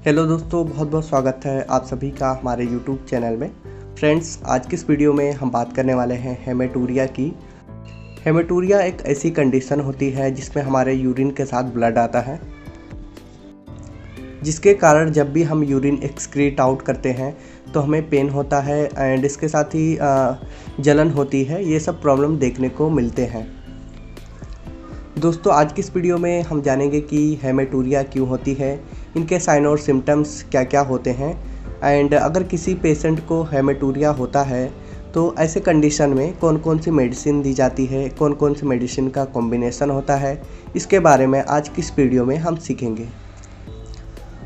Hello दोस्तों, बहुत बहुत स्वागत है आप सभी का हमारे यूट्यूब चैनल में। फ्रेंड्स, आज की इस वीडियो में हम बात करने वाले हैं हेमेटूरिया की। हेमेटूरिया एक ऐसी कंडीशन होती है जिसमें हमारे यूरिन के साथ ब्लड आता है, जिसके कारण जब भी हम यूरिन एक्सक्रीट आउट करते हैं तो हमें पेन होता है एंड इसके साथ ही जलन होती है। ये सब प्रॉब्लम देखने को मिलते हैं। दोस्तों, आज की इस वीडियो में हम जानेंगे कि हेमेटूरिया क्यों होती है, इनके साइन और सिम्टम्स क्या क्या होते हैं एंड अगर किसी पेशेंट को हेमेटूरिया होता है तो ऐसे कंडीशन में कौन कौन सी मेडिसिन दी जाती है, कौन कौन सी मेडिसिन का कॉम्बिनेशन होता है, इसके बारे में आज की इस वीडियो में हम सीखेंगे।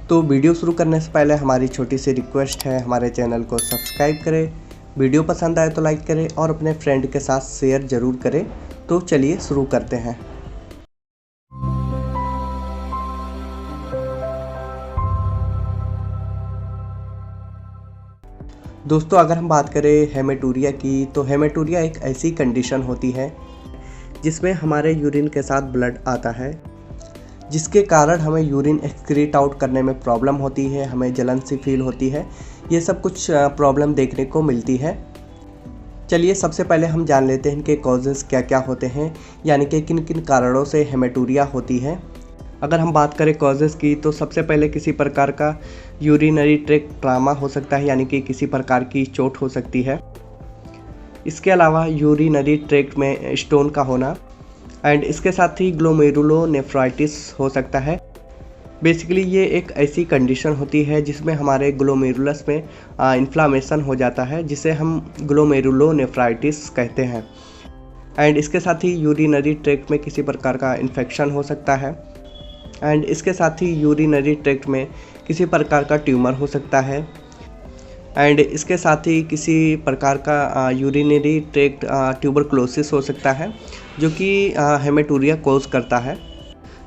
तो वीडियो शुरू करने से पहले हमारी छोटी सी रिक्वेस्ट है, हमारे चैनल को सब्सक्राइब करें, वीडियो पसंद आए तो लाइक करें और अपने फ्रेंड के साथ शेयर ज़रूर करें। तो चलिए शुरू करते हैं। दोस्तों, अगर हम बात करें हेमेटूरिया की, तो हेमेटूरिया एक ऐसी कंडीशन होती है जिसमें हमारे यूरिन के साथ ब्लड आता है, जिसके कारण हमें यूरिन एक्सक्रीट आउट करने में प्रॉब्लम होती है, हमें जलन सी फील होती है। ये सब कुछ प्रॉब्लम देखने को मिलती है। चलिए सबसे पहले हम जान लेते हैं इनके कॉजेज़ क्या क्या होते हैं, यानी कि किन किन कारणों से हेमेटूरिया होती है। अगर हम बात करें कॉजेज़ की, तो सबसे पहले किसी प्रकार का यूरिनरी ट्रैक्ट ट्रामा हो सकता है, यानी कि किसी प्रकार की चोट हो सकती है। इसके अलावा यूरिनरी ट्रैक्ट में स्टोन का होना एंड इसके साथ ही ग्लोमेरुलोनेफ्राइटिस हो सकता है। बेसिकली ये एक ऐसी कंडीशन होती है जिसमें हमारे ग्लोमेरुलस में इन्फ्लामेशन हो जाता है, जिसे हम ग्लोमेरुलोनेफ्राइटिस कहते हैं। एंड इसके साथ ही यूरिनरी ट्रैक्ट में किसी प्रकार का इन्फेक्शन हो सकता है एंड इसके साथ ही यूरिनरी ट्रैक्ट में किसी प्रकार का ट्यूमर हो सकता है एंड इसके साथ ही किसी प्रकार का यूरिनरी ट्रैक्ट ट्यूबरक्लोसिस हो सकता है, जो कि हेमेटूरिया कोज करता है।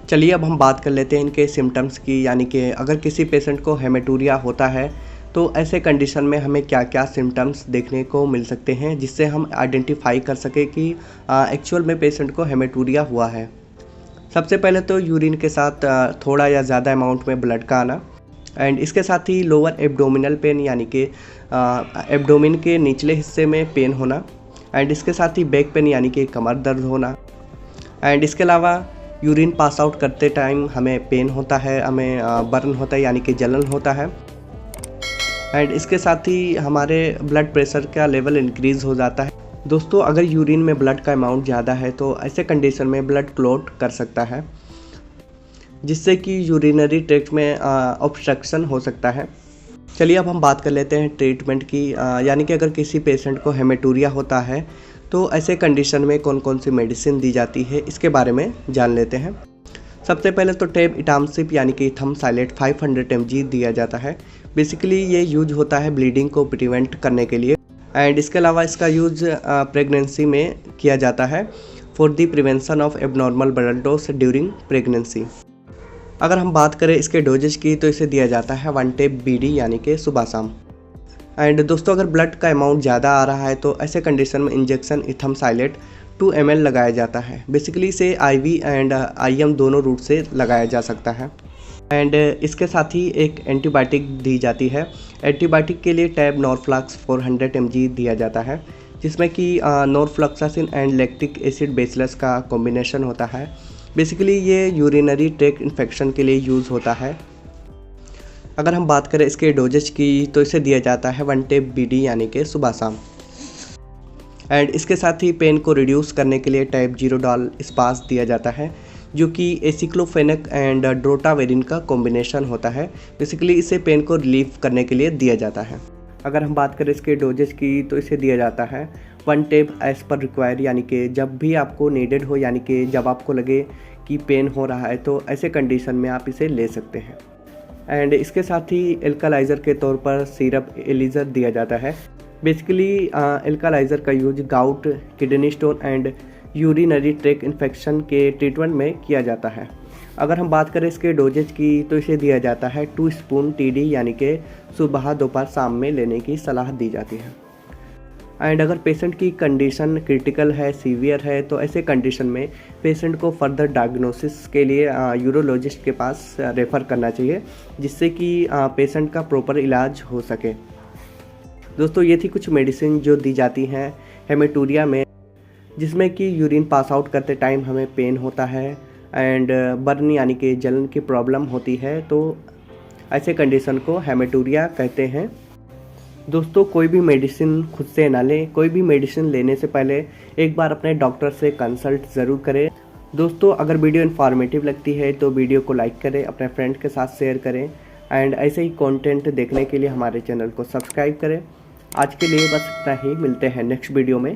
चलिए अब हम बात कर लेते हैं इनके सिम्टम्स की, यानी कि अगर किसी पेशेंट को हेमेटूरिया होता है तो ऐसे कंडीशन में हमें क्या क्या सिम्टम्स देखने को मिल सकते हैं, जिससे हम आइडेंटिफाई कर सकें कि एक्चुअल में पेशेंट को हेमेटूरिया हुआ है। सबसे पहले तो यूरिन के साथ थोड़ा या ज़्यादा अमाउंट में ब्लड का आना एंड इसके साथ ही लोअर एब्डोमिनल पेन, यानी कि एब्डोमिन के निचले हिस्से में पेन होना एंड इसके साथ ही बैक पेन, यानी कि कमर दर्द होना एंड इसके अलावा यूरिन पास आउट करते टाइम हमें पेन होता है, हमें बर्न होता है, यानी कि जलन होता है एंड इसके साथ ही हमारे ब्लड प्रेशर का लेवल इंक्रीज़ हो जाता है। दोस्तों, अगर यूरिन में ब्लड का अमाउंट ज़्यादा है तो ऐसे कंडीशन में ब्लड क्लॉट कर सकता है, जिससे कि यूरिनरी ट्रैक्ट में ऑब्स्ट्रक्शन हो सकता है। चलिए अब हम बात कर लेते हैं ट्रीटमेंट की, यानी कि अगर किसी पेशेंट को हेमेटूरिया होता है तो ऐसे कंडीशन में कौन कौन सी मेडिसिन दी जाती है, इसके बारे में जान लेते हैं। सबसे पहले तो टेब इटामसिप, यानी कि थमसाइलेट 500 mg दिया जाता है। बेसिकली ये यूज होता है ब्लीडिंग को प्रिवेंट करने के लिए एंड इसके अलावा इसका यूज प्रेगनेंसी में किया जाता है for the prevention of abnormal blood loss during pregnancy. अगर हम बात करें इसके डोजेज की, तो इसे दिया जाता है 1 टेब BD, यानी कि सुबह शाम। एंड दोस्तों, अगर ब्लड का अमाउंट ज़्यादा आ रहा है तो ऐसे कंडीशन में इंजेक्शन इथमसाइलेट 2 ml लगाया जाता है। बेसिकली इसे IV एंड IM दोनों रूट से लगाया जा सकता है एंड इसके साथ ही एक एंटीबायोटिक दी जाती है। एंटीबायोटिक के लिए टैब नॉरफ्लॉक्स 400 mg दिया जाता है, जिसमें कि norfloxacin and lactic acid bacillus का कॉम्बिनेशन होता है। बेसिकली ये यूरिनरी ट्रैक्ट इन्फेक्शन के लिए यूज़ होता है। अगर हम बात करें इसके डोजेज की, तो इसे दिया जाता है 1 टेब BD, यानी कि सुबह शाम एंड इसके साथ ही पेन को रिड्यूस करने के लिए टैब जीरोडॉल स्पास दिया जाता है, जो कि एसिक्लोफेनेक एंड ड्रोटावेरिन का कॉम्बिनेशन होता है। बेसिकली इसे पेन को रिलीफ करने के लिए दिया जाता है। अगर हम बात करें इसके डोजेज की, तो इसे दिया जाता है 1 टेब एज पर रिक्वायर, यानी कि जब भी आपको नीडेड हो, यानी कि जब आपको लगे कि पेन हो रहा है तो ऐसे कंडीशन में आप इसे ले सकते हैं। एंड इसके साथ ही एल्कालाइज़र के तौर पर सिरप एलिज़र दिया जाता है। बेसिकली एल्कालाइज़र का use gout, kidney stone and urinary tract infection के ट्रीटमेंट में किया जाता है। अगर हम बात करें इसके डोजेज की, तो इसे दिया जाता है 2 स्पून TD, यानी कि सुबह दोपहर शाम में लेने की सलाह दी जाती है। एंड अगर पेशेंट की कंडीशन क्रिटिकल है, सीवियर है, तो ऐसे कंडीशन में पेशेंट को फर्दर डायग्नोसिस के लिए यूरोलॉजिस्ट के पास रेफ़र करना चाहिए, जिससे कि पेशेंट का प्रॉपर इलाज हो सके। दोस्तों, ये थी कुछ मेडिसिन जो दी जाती हैं हेमेटूरिया में, जिसमें कि यूरिन पास आउट करते टाइम हमें पेन होता है एंड बर्न यानी कि जलन की प्रॉब्लम होती है, तो ऐसे कंडीशन को हेमेटूरिया कहते हैं। दोस्तों, कोई भी मेडिसिन खुद से ना लें, कोई भी मेडिसिन लेने से पहले एक बार अपने डॉक्टर से कंसल्ट ज़रूर करें। दोस्तों, अगर वीडियो इन्फॉर्मेटिव लगती है तो वीडियो को लाइक करें, अपने फ्रेंड के साथ शेयर करें एंड ऐसे ही कंटेंट देखने के लिए हमारे चैनल को सब्सक्राइब करें। आज के लिए बस इतना ही, मिलते हैं नेक्स्ट वीडियो में।